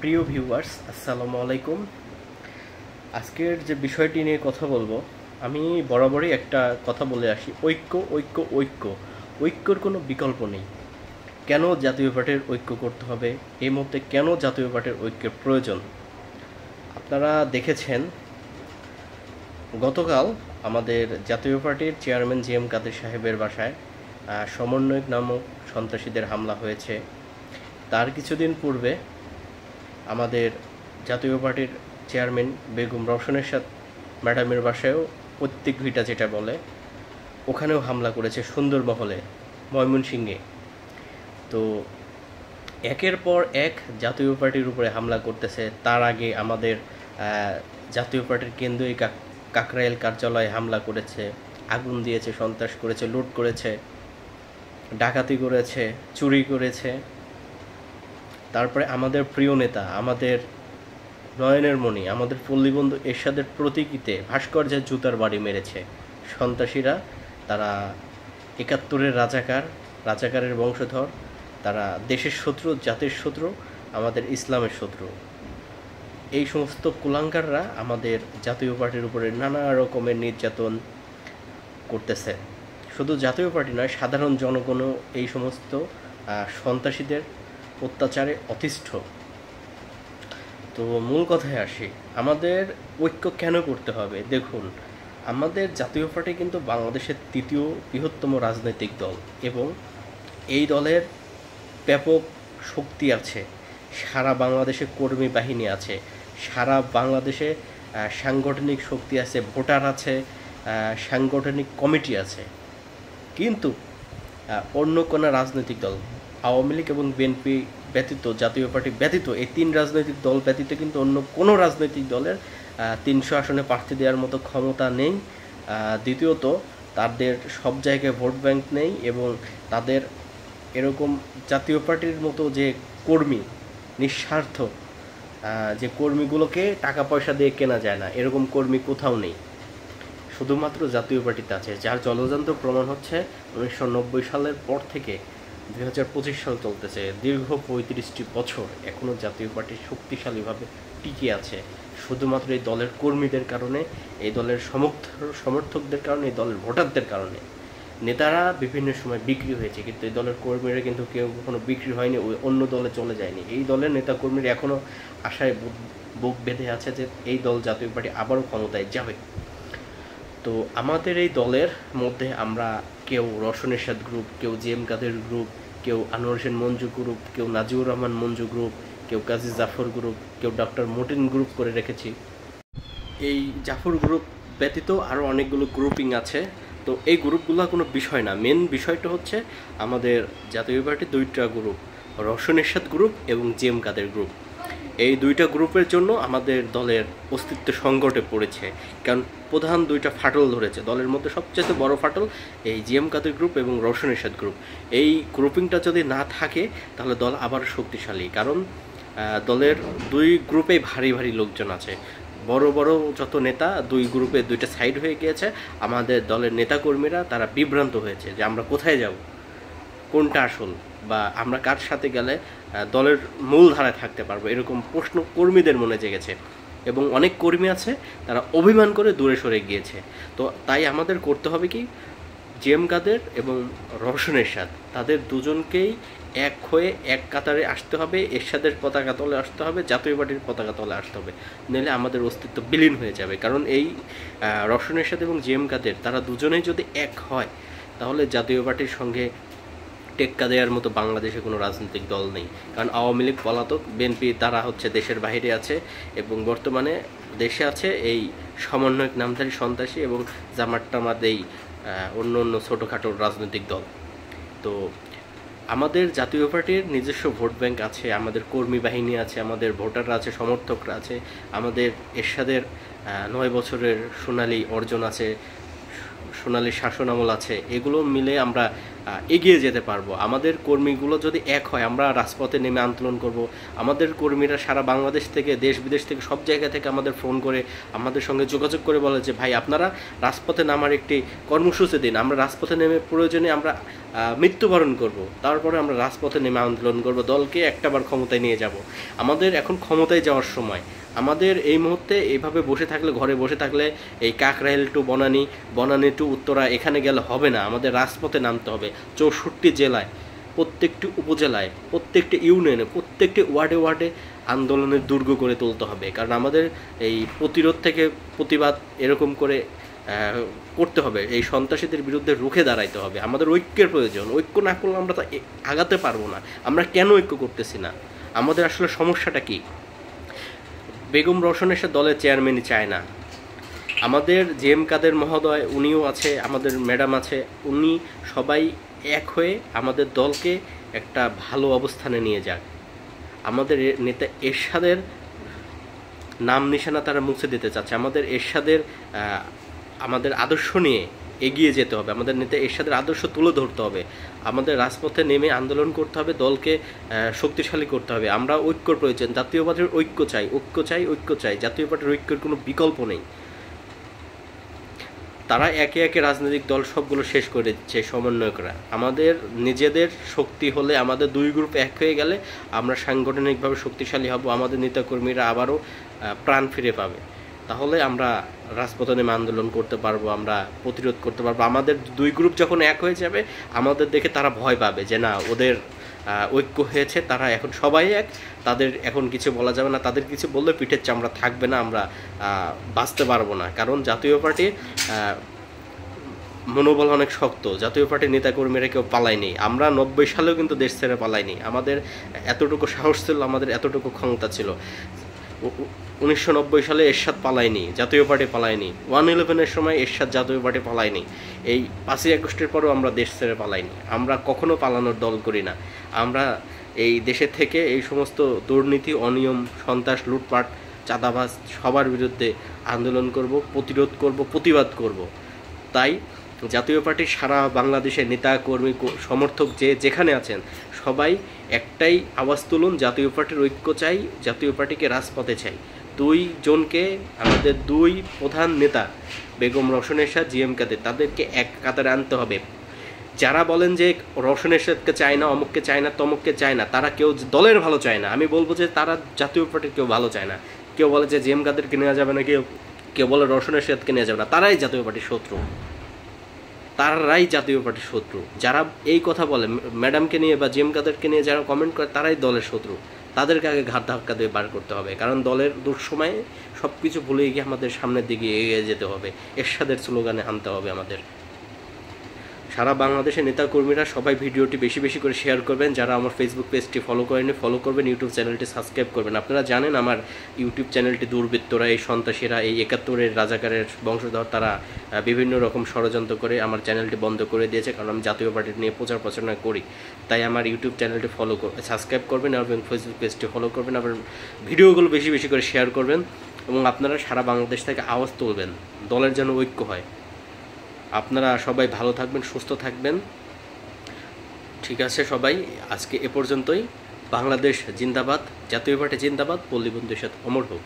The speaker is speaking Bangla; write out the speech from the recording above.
প্রিয় ভিউয়ার্স, আসসালামু আলাইকুম। আজকের যে বিষয়টি নিয়ে কথা বলবো, আমি বরাবরই একটা কথা বলে আসি, ঐক্য ঐক্য ঐক্য। ঐক্যর কোনো বিকল্প নেই। কেন জাতীয় পার্টির ঐক্য করতে হবে, এই মুহূর্তে কেন জাতীয় পার্টির ঐক্যের প্রয়োজন? আপনারা দেখেছেন গতকাল আমাদের জাতীয় পার্টির চেয়ারম্যান জি.এম. কাদের সাহেবের বাসায় সমন্বয়ক নামক সন্ত্রাসীদের হামলা হয়েছে। তার কিছুদিন পূর্বে আমাদের জাতীয় পার্টির চেয়ারম্যান বেগম রওশনের সাথে ম্যাডামের বাসায়ও প্রত্যেক ভিটা যেটা বলে, ওখানেও হামলা করেছে সুন্দরমহলে, ময়মনসিংহে। তো একের পর এক জাতীয় পার্টির উপরে হামলা করতেছে। তার আগে আমাদের জাতীয় পার্টির কেন্দ্রীয় কাকরাইল কার্যালয়ে হামলা করেছে, আগুন দিয়েছে, সন্ত্রাস করেছে, লুট করেছে, ডাকাতি করেছে, চুরি করেছে। তারপরে আমাদের প্রিয় নেতা, আমাদের নয়নের মণি, আমাদের পল্লীবন্ধু এরশাদের প্রতীকীতে ভাস্কর্যের জুতার বাড়ি মেরেছে সন্ত্রাসীরা। তারা ৭১-এর রাজাকারের বংশধর। তারা দেশের শত্রু, জাতির শত্রু, আমাদের ইসলামের শত্রু। এই সমস্ত কুলাঙ্গাররা আমাদের জাতীয় পার্টির উপরে নানা রকমের নির্যাতন করতেছে। শুধু জাতীয় পার্টি নয়, সাধারণ জনগণও এই সমস্ত সন্ত্রাসীদের অত্যাচারে অতিষ্ঠ। তো মূল কথায় আসি, আমাদের ঐক্য কেন করতে হবে? দেখুন, আমাদের জাতীয় পার্টি কিন্তু বাংলাদেশের তৃতীয় বৃহত্তম রাজনৈতিক দল এবং এই দলের ব্যাপক শক্তি আছে। সারা বাংলাদেশে কর্মী বাহিনী আছে, সারা বাংলাদেশে সাংগঠনিক শক্তি আছে, ভোটার আছে, সাংগঠনিক কমিটি আছে। কিন্তু অন্য কোনো রাজনৈতিক দল, আওয়ামী লীগ এবং বিএনপি ব্যতীত, জাতীয় পার্টি ব্যতীত, এই তিন রাজনৈতিক দল ব্যতীত কিন্তু অন্য কোনো রাজনৈতিক দলের ৩০০ আসনে প্রার্থী দেওয়ার মতো ক্ষমতা নেই। দ্বিতীয়ত, তাদের সব জায়গায় ভোট ব্যাংক নেই এবং তাদের এরকম জাতীয় পার্টির মতো যে কর্মী, নিঃস্বার্থ যে কর্মীগুলোকে টাকা পয়সা দিয়ে কেনা যায় না, এরকম কর্মী কোথাও নেই, শুধুমাত্র জাতীয় পার্টিতে আছে। যার জলজান্ত প্রমাণ হচ্ছে ১৯৯০ সালের পর থেকে ২০২৫ সাল চলতেছে, দীর্ঘ ৩৫টি বছর এখনও জাতীয় পার্টি শক্তিশালীভাবে টিকে আছে শুধুমাত্র এই দলের কর্মীদের কারণে, এই দলের সমর্থকদের কারণে, এই দলের ভোটারদের কারণে। নেতারা বিভিন্ন সময় বিক্রি হয়েছে, কিন্তু এই দলের কর্মীরা কিন্তু কেউ কখনো বিক্রি হয়নি, ওই অন্য দলে চলে যায়নি। এই দলের নেতা কর্মীরা এখনও আশায় বুক বেঁধে আছে যে এই দল, জাতীয় পার্টি, আবারও ক্ষমতায় যাবে। তো আমাদের এই দলের মধ্যে আমরা কেউ রওশন এরশাদ গ্রুপ, কেউ জি.এম. কাদের গ্রুপ, কেউ আনোয়ার হোসেন মঞ্জু গ্রুপ, কেউ নাজিউর রহমান মঞ্জু গ্রুপ, কেউ কাজী জাফর গ্রুপ, কেউ ডক্টর মতিন গ্রুপ করে রেখেছি। এই জাফর গ্রুপ ব্যতীত আরও অনেকগুলো গ্রুপিং আছে। তো এই গ্রুপগুলো কোনো বিষয় না, মেন বিষয়টা হচ্ছে আমাদের জাতীয় পার্টির দুইটা গ্রুপ, রওশন এরশাদ গ্রুপ এবং জি.এম. কাদের গ্রুপ। এই দুইটা গ্রুপের জন্য আমাদের দলের অস্তিত্ব সংকটে পড়েছে, কারণ প্রধান দুইটা ফাটল ধরেছে। দলের মধ্যে সবচেয়ে বড় ফাটল এই জি.এম. কাদের গ্রুপ এবং রওশন এরশাদ গ্রুপ। এই গ্রুপিংটা যদি না থাকে তাহলে দল আবার শক্তিশালী, কারণ দলের দুই গ্রুপেই ভারী ভারী লোকজন আছে। বড় বড় যত নেতা দুই গ্রুপে দুইটা সাইড হয়ে গিয়েছে। আমাদের দলের নেতাকর্মীরা তারা বিভ্রান্ত হয়েছে যে আমরা কোথায় যাব, কোনটা আসল, বা আমরা কার সাথে গেলে দলের মূল ধারায় থাকতে পারবো, এরকম প্রশ্ন কর্মীদের মনে জেগেছে। এবং অনেক কর্মী আছে তারা অভিমান করে দূরে সরে গিয়েছে। তো তাই আমাদের করতে হবে কি, জি.এম. কাদের এবং রওশন এরশাদ, তাদের দুজনকেই এক হয়ে এক কাতারে আসতে হবে, এরশাদের পতাকা তলে আসতে হবে, জাতীয় পার্টির পতাকা তলে আসতে হবে, নইলে আমাদের অস্তিত্ব বিলীন হয়ে যাবে। কারণ এই রওশন এরশাদ এবং জি.এম. কাদের, তারা দুজনেই যদি এক হয় তাহলে জাতীয় পার্টির সঙ্গে টেক্কা দেওয়ার মতো বাংলাদেশে কোনো রাজনৈতিক দল নেই। কারণ আওয়ামী লীগ পলাতক, বিএনপি তারা হচ্ছে দেশের বাইরে আছে এবং বর্তমানে দেশে আছে এই সমন্বয়ক নামধারী সন্ত্রাসী এবং জামাত টামাত, এই অন্য অন্য ছোটোখাটো রাজনৈতিক দল। তো আমাদের জাতীয় পার্টির নিজস্ব ভোট ব্যাংক আছে, আমাদের কর্মী বাহিনী আছে, আমাদের ভোটাররা আছে, সমর্থকরা আছে, আমাদের এরশাদের ৯ বছরের সোনালী অর্জন আছে, সোনালী শাসনামল আছে। এগুলো মিলে আমরা এগিয়ে যেতে পারবো। আমাদের কর্মীগুলো যদি এক হয়, আমরা রাজপথে নেমে আন্দোলন করব। আমাদের কর্মীরা সারা বাংলাদেশ থেকে, দেশ বিদেশ থেকে, সব জায়গা থেকে আমাদের ফোন করে আমাদের সঙ্গে যোগাযোগ করে বলে যে ভাই, আপনারা রাজপথে নামার একটি কর্মসূচি দিন। আমরা রাজপথে নেমে প্রয়োজনে আমরা মৃত্যুবরণ করব, তারপরে আমরা রাজপথে নেমে আন্দোলন করব, দলকে একটাবার ক্ষমতায় নিয়ে যাব। আমাদের এখন ক্ষমতায় যাওয়ার সময়। আমাদের এই মুহূর্তে এইভাবে বসে থাকলে, ঘরে বসে থাকলে, এই কাকরাইল টু বনানী, বনানী টু উত্তরা এখানে গেলে হবে না। আমাদের রাজপথে নামতে হবে। 64 জেলায়, প্রত্যেকটি উপজেলায়, প্রত্যেকটি ইউনিয়নে, প্রত্যেকটি ওয়ার্ডে ওয়ার্ডে আন্দোলনের দুর্গ করে তুলতে হবে। কারণ আমাদের এই প্রতিরোধ থেকে প্রতিবাদ এরকম করে করতে হবে। এই সন্ত্রাসীদের বিরুদ্ধে রুখে দাঁড়াইতে হবে। আমাদের ঐক্যের প্রয়োজন। ঐক্য না করলে আমরা তা আগাতে পারবো না। আমরা কেন ঐক্য করতেছি না? আমাদের আসলে সমস্যাটা কি? বেগম রওশনের সাথে দলের চেয়ারম্যানই চায় না। আমাদের JM কাদের মহোদয়, উনিও আছে, আমাদের ম্যাডাম আছে, উনি সবাই এক হয়ে আমাদের দলকে একটা ভালো অবস্থানে নিয়ে যাক। আমাদের নেতা এরশাদের নাম নিশানা তারা মুছে দিতে চাচ্ছে। আমাদের এরশাদের আমাদের আদর্শ নিয়ে এগিয়ে যেতে হবে। আমাদের নেতা এরশাদের আদর্শ তুলে ধরতে হবে। আমাদের রাজপথে নেমে আন্দোলন করতে হবে, দলকে শক্তিশালী করতে হবে। আমরা ঐক্যর প্রয়োজন। জাতীয়বাদের ঐক্য চাই, ঐক্য চাই, ঐক্য চাই। জাতীয় পার্টির ঐক্যের কোনো বিকল্প নেই। তারা একে একে রাজনৈতিক দল সবগুলো শেষ করে দিচ্ছে সমন্বয়করা। আমাদের নিজেদের শক্তি হলে, আমাদের দুই গ্রুপ এক হয়ে গেলে আমরা সাংগঠনিকভাবে শক্তিশালী হব। আমাদের নেতাকর্মীরা আবারও প্রাণ ফিরে পাবে। তাহলে আমরা রাজপথে নেমে আন্দোলন করতে পারবো, আমরা প্রতিরোধ করতে পারবো। আমাদের দুই গ্রুপ যখন এক হয়ে যাবে, আমাদের দেখে তারা ভয় পাবে যে না, ওদের ঐক্য হয়েছে, তারা এখন সবাই এক, তাদের এখন কিছু বলা যাবে না। তাদের কিছু বললে পিঠের চামড়া থাকবে না, আমরা বাঁচতে পারবো না। কারণ জাতীয় পার্টির মনোবল অনেক শক্ত। জাতীয় পার্টির নেতাকর্মীরা কেউ পালায়নি। আমরা 90 সালেও কিন্তু দেশ ছেড়ে পালাইনি। আমাদের এতটুকু সাহস ছিল, আমাদের এতটুকু ক্ষমতা ছিল। 1990 সালে এরশাদ পালায়নি, জাতীয় পার্টি পালায়নি। 111-এর সময় এরশাদ জাতীয় পার্টি পালায়নি। এই 5ই আগস্টের পরেও আমরা দেশ ছেড়ে পালাইনি। আমরা কখনো পালানোর দল করি না। আমরা এই দেশে থেকে এই সমস্ত দুর্নীতি, অনিয়ম, সন্ত্রাস, লুটপাট, চাঁদাবাজ সবার বিরুদ্ধে আন্দোলন করব, প্রতিরোধ করব, প্রতিবাদ করব। তাই জাতীয় পার্টির সারা বাংলাদেশের নেতা কর্মী সমর্থক যেখানে আছেন সবাই একটাই আওয়াজ তুলুন, জাতীয় পার্টির ঐক্য চাই, জাতীয় পার্টিকে রাজপথে চাই। দুইজনকে, আমাদের দুই প্রধান নেতা বেগম রওশন এরশাদ, JM কাদের, তাদেরকে এক কাতারে আনতে হবে। যারা বলেন যে রওশন এরশাদকে চায় না, অমুককে চায় না, তমুককে চায় না, তারা কেউ দলের ভালো চায় না। আমি বলবো যে তারা জাতীয় পার্টির কেউ ভালো চায় না। কেউ বলে যে JM কাদেরকে নেওয়া যাবে না, কেউ বলে রওশন এরশাদকে নেওয়া যাবে না। তারাই জাতীয় পার্টির শত্রু, তারাই জাতীয় পার্টির শত্রু। যারা এই কথা বলে ম্যাডামকে নিয়ে বা JM কাদেরকে নিয়ে যারা কমেন্ট করে, তারাই দলের শত্রু। তাদেরকে আগে ঘাট ধাক্কা দিয়ে বার করতে হবে। কারণ দলের দুঃসময়ে সব কিছু ভুলে গিয়ে আমাদের সামনের দিকে এগিয়ে যেতে হবে। এরশাদের স্লোগানে আনতে হবে আমাদের। সারা বাংলাদেশের নেতাকর্মীরা সবাই ভিডিওটি বেশি বেশি করে শেয়ার করবেন। যারা আমার ফেসবুক পেজটি ফলো করেনি, ফলো করবেন। ইউটিউব চ্যানেলটি সাবস্ক্রাইব করবেন। আপনারা জানেন আমার ইউটিউব চ্যানেলটি দুর্বৃত্তরা, এই সন্ত্রাসীরা, এই 71-এর রাজাকারের বংশধর, তারা বিভিন্ন রকম ষড়যন্ত্র করে আমার চ্যানেলটি বন্ধ করে দিয়েছে। কারণ আমি জাতীয় পার্টি নিয়ে প্রচার প্রচারণা করি। তাই আমার ইউটিউব চ্যানেলটি সাবস্ক্রাইব করবেন এবং ফেসবুক পেজটি ফলো করবেন। আবার ভিডিওগুলো বেশি বেশি করে শেয়ার করবেন এবং আপনারা সারা বাংলাদেশ থেকে আওয়াজ তুলবেন, দলের যেন ঐক্য হয়। আপনারা সবাই ভালো থাকবেন, সুস্থ থাকবেন। ঠিক আছে সবাই, আজকে এ পর্যন্তই। বাংলাদেশ জিন্দাবাদ, জাতীয় পার্টি জিন্দাবাদ, পল্লী বন্ধুর সাথে অমর হোক।